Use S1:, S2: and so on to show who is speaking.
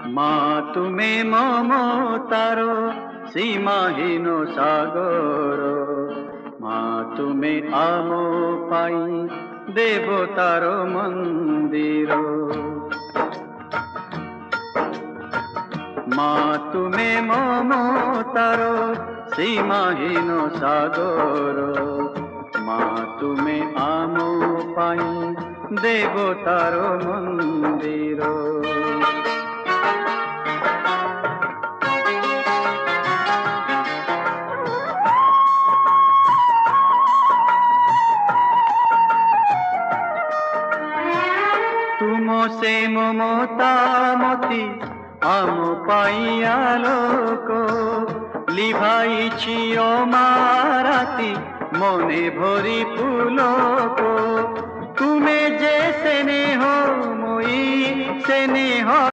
S1: মা তুমি মমতার সীমাহীন সাগর, মা তুমি আম পাই দেবতার মন্দির। মা তুমি মমতার সীমাহীন সাগর, মা তুমি আম পাই দেবতার মন্দির। तुम से ममता मती आम पाइया लोक, लिभाइछि माराती मने भरी पुलक। तुमे जे स्नेह moi स्नेह